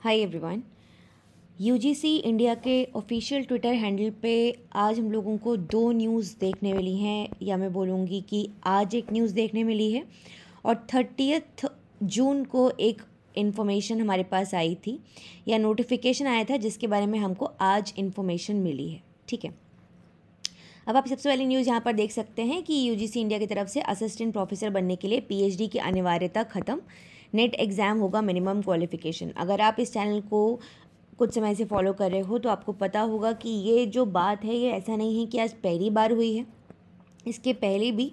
Hi everyone. UGC India के official Twitter handle पे आज हम लोगों को दो न्यूज़ देखने मिली हैं, या मैं बोलूँगी कि आज एक न्यूज़ देखने मिली है और 30 जून को एक इन्फॉर्मेशन हमारे पास आई थी या नोटिफिकेशन आया था जिसके बारे में हमको आज इन्फॉर्मेशन मिली है। ठीक है, अब आप सबसे पहली न्यूज़ यहाँ पर देख सकते हैं कि यूजीसी इंडिया की तरफ से असिस्टेंट प्रोफेसर बनने के लिए पीएचडी की अनिवार्यता ख़त्म, नेट एग्ज़ाम होगा मिनिमम क्वालिफिकेशन। अगर आप इस चैनल को कुछ समय से फॉलो कर रहे हो तो आपको पता होगा कि ये जो बात है ये ऐसा नहीं है कि आज पहली बार हुई है, इसके पहले भी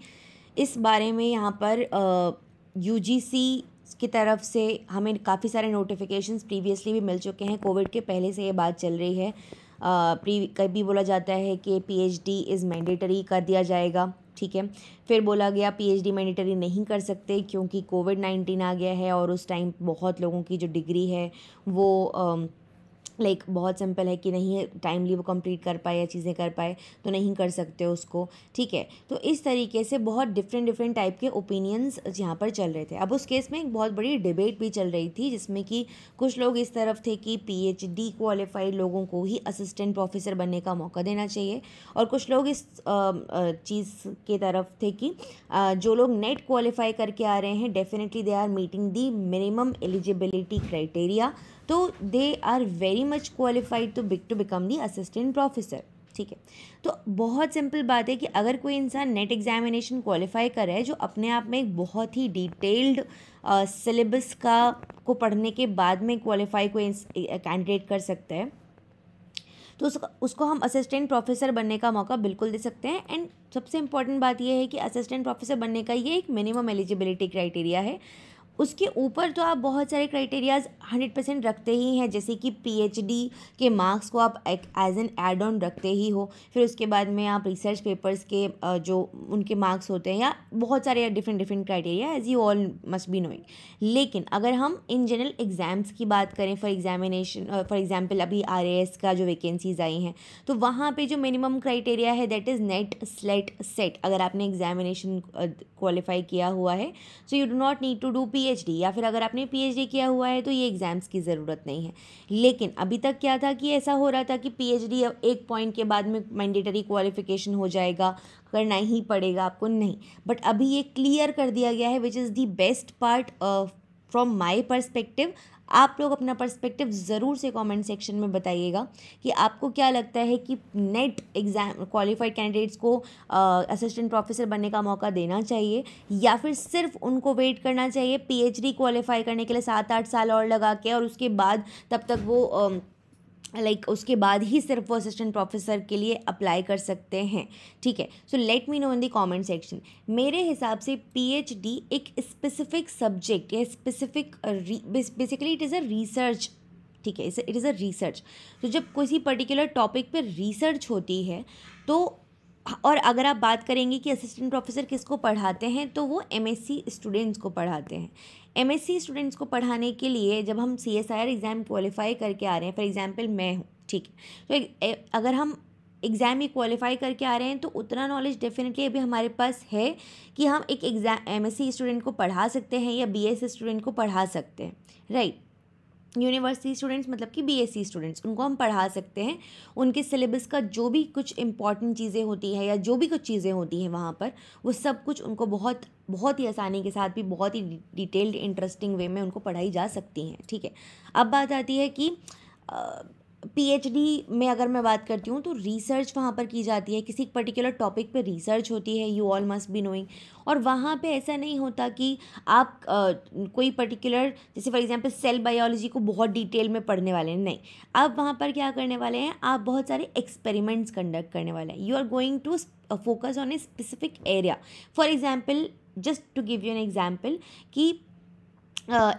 इस बारे में यहाँ पर यूजीसी की तरफ से हमें काफ़ी सारे नोटिफिकेशंस प्रीवियसली भी मिल चुके हैं। कोविड के पहले से ये बात चल रही है। कभी बोला जाता है कि पीएचडी इज़ मैंडेटरी कर दिया जाएगा, ठीक है। फिर बोला गया पीएचडी मैंडेटरी नहीं कर सकते क्योंकि कोविड-19 आ गया है और उस टाइम बहुत लोगों की जो डिग्री है वो बहुत सिंपल है कि नहीं टाइमली वो कंप्लीट कर पाए या चीज़ें कर पाए तो नहीं कर सकते उसको, ठीक है। तो इस तरीके से बहुत डिफरेंट टाइप के ओपिनियंस यहाँ पर चल रहे थे। अब उस केस में एक बहुत बड़ी डिबेट भी चल रही थी जिसमें कि कुछ लोग इस तरफ थे कि पीएचडी क्वालिफाइड लोगों को ही असिस्टेंट प्रोफेसर बनने का मौका देना चाहिए, और कुछ लोग इस चीज़ के तरफ थे कि जो लोग नेट क्वालिफाई करके आ रहे हैं definitely they are meeting the minimum eligibility criteria, तो they are very much qualified to become the assistant professor, ठीक है। तो बहुत सिंपल बात है कि अगर कोई इंसान नेट एग्जामिनेशन क्वालिफाई कर रहा है जो अपने आप में एक बहुत ही डिटेल्ड सिलेबस को पढ़ने के बाद में क्वालिफाई कोई कैंडिडेट कर सकता है, तो उसको हम असिस्टेंट प्रोफेसर बनने का मौका बिल्कुल दे सकते हैं। एंड सबसे इम्पॉर्टेंट बात यह है कि असिस्टेंट प्रोफेसर बनने का ये एक मिनिमम एलिजिबिलिटी क्राइटेरिया है। उसके ऊपर तो आप बहुत सारे क्राइटेरियाज 100% रखते ही हैं, जैसे कि पीएचडी के मार्क्स को आप एज एन एड ऑन रखते ही हो। फिर उसके बाद में आप रिसर्च पेपर्स के जो उनके मार्क्स होते हैं या बहुत सारे different criteria as you all must be knowing. लेकिन अगर हम इन जनरल एग्ज़ाम्स की बात करें फॉर एग्जाम्पल अभी आरएएस का जो वैकेंसीज आई हैं तो वहाँ पे जो मिनिमम क्राइटेरिया है that is NET SLET SET. अगर आपने एग्जामिनेशन क्वालिफाई किया हुआ है so you do not need to do PhD, या फिर अगर आपने पीएचडी किया हुआ है तो ये एग्ज़ाम्स की ज़रूरत नहीं है। लेकिन अभी तक क्या था कि ऐसा हो रहा था कि पीएचडी एक पॉइंट के बाद में मैंडेटरी क्वालिफिकेशन हो जाएगा, करना ही पड़ेगा आपको, नहीं। बट अभी ये क्लियर कर दिया गया है which is the best part from my perspective. आप लोग अपना पर्सपेक्टिव ज़रूर से कमेंट सेक्शन में बताइएगा कि आपको क्या लगता है कि नेट एग्ज़ाम क्वालिफाइड कैंडिडेट्स को असिस्टेंट प्रोफेसर बनने का मौका देना चाहिए, या फिर सिर्फ उनको वेट करना चाहिए पीएचडी क्वालिफाई करने के लिए 7-8 साल और लगा के, और उसके बाद तब तक वो उसके बाद ही सिर्फ वो असिस्टेंट प्रोफेसर के लिए अप्लाई कर सकते हैं, ठीक है। So let me no in the comment section. मेरे हिसाब से पीएचडी एक स्पेसिफिक सब्जेक्ट या specific basically it is a research, ठीक है, इट इज़ अ रिसर्च। तो जब किसी पर्टिकुलर टॉपिक पर रिसर्च होती है तो, और अगर आप बात करेंगे कि असिस्टेंट प्रोफेसर किसको पढ़ाते हैं तो वो एमएससी स्टूडेंट्स को पढ़ाते हैं। एमएससी स्टूडेंट्स को पढ़ाने के लिए जब हम सीएसआईआर एग्ज़ाम क्वालिफाई करके आ रहे हैं, फॉर एग्जांपल मैं हूँ, ठीक है, तो अगर हम एग्ज़ाम ही क्वालिफाई करके आ रहे हैं तो उतना नॉलेज डेफिनेटली अभी हमारे पास है कि हम एक एमएससी स्टूडेंट को पढ़ा सकते हैं या बीएससी स्टूडेंट को पढ़ा सकते हैं, राइट। यूनिवर्सिटी स्टूडेंट्स मतलब कि बीएससी स्टूडेंट्स, उनको हम पढ़ा सकते हैं। उनके सिलेबस का जो भी कुछ इंपॉर्टेंट चीज़ें होती हैं या जो भी कुछ चीज़ें होती हैं वहाँ पर, वो सब कुछ उनको बहुत ही आसानी के साथ भी बहुत ही डिटेल्ड इंटरेस्टिंग वे में उनको पढ़ाई जा सकती हैं, ठीक है। अब बात आती है कि पीएचडी में अगर मैं बात करती हूँ तो रिसर्च वहाँ पर की जाती है, किसी पर्टिकुलर टॉपिक पे रिसर्च होती है, you all must be knowing. और वहाँ पे ऐसा नहीं होता कि आप कोई पर्टिकुलर, जैसे फॉर एग्जांपल सेल बायोलॉजी को बहुत डिटेल में पढ़ने वाले हैं, नहीं। आप वहाँ पर क्या करने वाले हैं, आप बहुत सारे एक्सपेरिमेंट्स कंडक्ट करने वाले हैं। You are going to focus on a specific area. For example, just to give you an example कि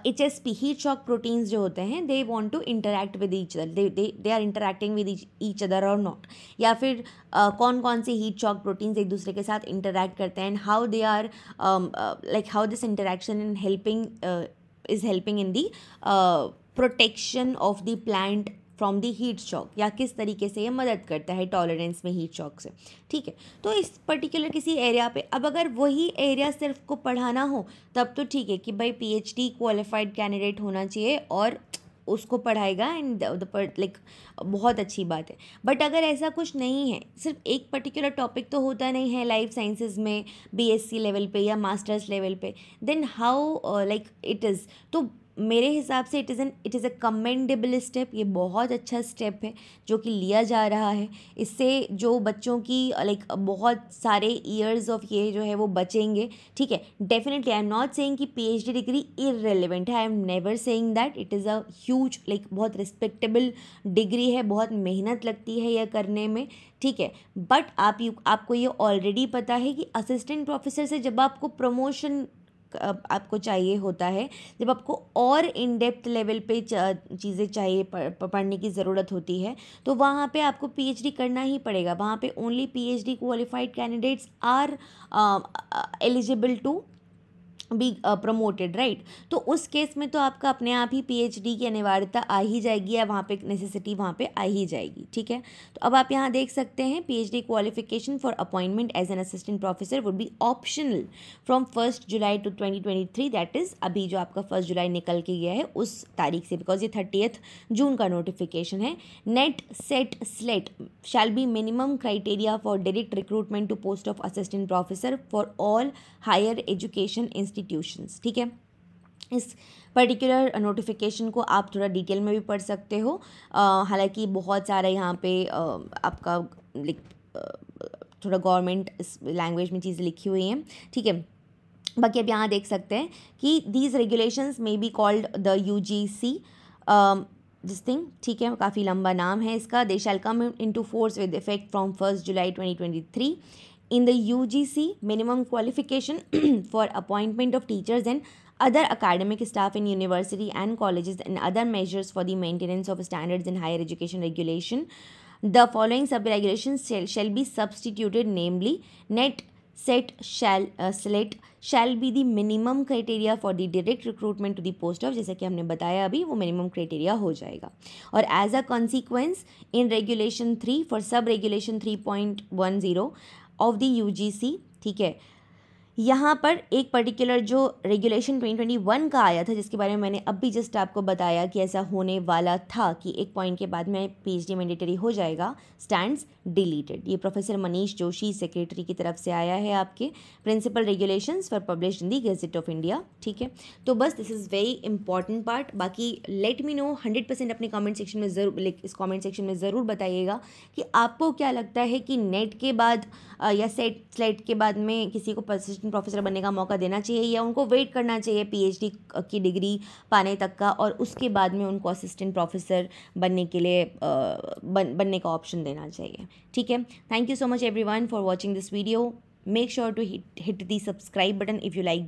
HSP हीट शॉक प्रोटीन्स जो होते हैं they want to interact with each other, they are interacting with each other और not, या फिर कौन से heat shock proteins एक दूसरे के साथ इंटरैक्ट करते हैं, how they are how this interaction in helping in the protection of the plant from the heat shock, या किस तरीके से ये मदद करता है टॉलरेंस में हीट शॉक से, ठीक है। तो इस पर्टिकुलर किसी एरिया पे अब अगर वही एरिया सिर्फ को पढ़ाना हो तब तो ठीक है कि भाई पीएचडी क्वालिफाइड कैंडिडेट होना चाहिए और उसको पढ़ाएगा एंड लाइक बहुत अच्छी बात है। बट अगर ऐसा कुछ नहीं है, सिर्फ एक पर्टिकुलर टॉपिक तो होता नहीं है लाइफ साइंसेज में बीएससी लेवल पे या मास्टर्स लेवल पे, then how like it is. तो मेरे हिसाब से it is a commendable step. ये बहुत अच्छा स्टेप है जो कि लिया जा रहा है। इससे जो बच्चों की लाइक बहुत सारे ईयर्स ऑफ ये जो है वो बचेंगे, ठीक है। Definitely I am not saying कि पीएचडी डिग्री इररेलेवेंट है, I am never saying that. It is a huge like बहुत रिस्पेक्टेबल डिग्री है, बहुत मेहनत लगती है यह करने में, ठीक है। बट आपको ये ऑलरेडी पता है कि असिस्टेंट प्रोफेसर से जब आपको प्रमोशन आपको चाहिए होता है, जब आपको और इन डेप्थ लेवल पे चीज़ें चाहिए पढ़ने की ज़रूरत होती है, तो वहाँ पे आपको पीएचडी करना ही पड़ेगा। वहाँ पे only PhD qualified candidates are eligible to be promoted, right. तो उस केस में तो आपका अपने आप ही पीएचडी की अनिवार्यता आ ही जाएगी, या वहाँ पे नेसेसिटी वहाँ पे आ ही जाएगी, ठीक है। तो अब आप यहाँ देख सकते हैं PhD qualification for appointment as an assistant professor would be optional from 1 July to 2023, that is अभी जो आपका 1 जुलाई निकल के गया है उस तारीख से, बिकॉज ये 30 जून का नोटिफिकेशन है। NET SET SLET shall be minimum criteria for direct recruitment to post of assistant professor for all higher education institutions, ठीक है। इस पर्टिकुलर नोटिफिकेशन को आप थोड़ा डिटेल में भी पढ़ सकते हो। हालांकि बहुत सारा यहाँ पे आपका थोड़ा गवर्नमेंट लैंग्वेज में चीज़ें लिखी हुई हैं, ठीक है। बाकी अब यहाँ देख सकते हैं कि these regulations may be called the UGC this thing, ठीक है, काफ़ी लंबा नाम है इसका। They shall come into force with effect from 1 July 2023 in the UGC minimum qualification for appointment of teachers and other academic staff in university and colleges and other measures for the maintenance of standards in higher education regulation. The following sub-regulations shall be substituted, namely net set select shall be the minimum criteria for the direct recruitment to the post of, जैसा कि हमने बताया अभी वो minimum criteria हो जाएगा। और as a consequence in regulation 3 for sub regulation 3.10 of the UGC, ठीक है, यहाँ पर एक पर्टिकुलर जो रेगुलेशन 2021 का आया था, जिसके बारे में मैंने अब भी जस्ट आपको बताया कि ऐसा होने वाला था कि एक पॉइंट के बाद में पीएचडी मैंडेटरी हो जाएगा, स्टैंड्स डिलीटेड। ये प्रोफेसर मनीष जोशी सेक्रेटरी की तरफ से आया है, आपके principal regulations for published in the gazette of India, ठीक है। तो बस this is very important part. बाकी लेट मी नो 100% अपने कमेंट सेक्शन में ज़रूर, इस कमेंट सेक्शन में ज़रूर बताइएगा कि आपको क्या लगता है कि नेट के बाद या स्लेट के बाद में किसी को असिस्टेंट प्रोफेसर बनने का मौका देना चाहिए, या उनको वेट करना चाहिए पीएचडी की डिग्री पाने तक का और उसके बाद में उनको असिस्टेंट प्रोफेसर बनने के लिए बनने का ऑप्शन देना चाहिए, ठीक है। Thank you so much everyone for watching this video. Make sure to hit the subscribe button if you like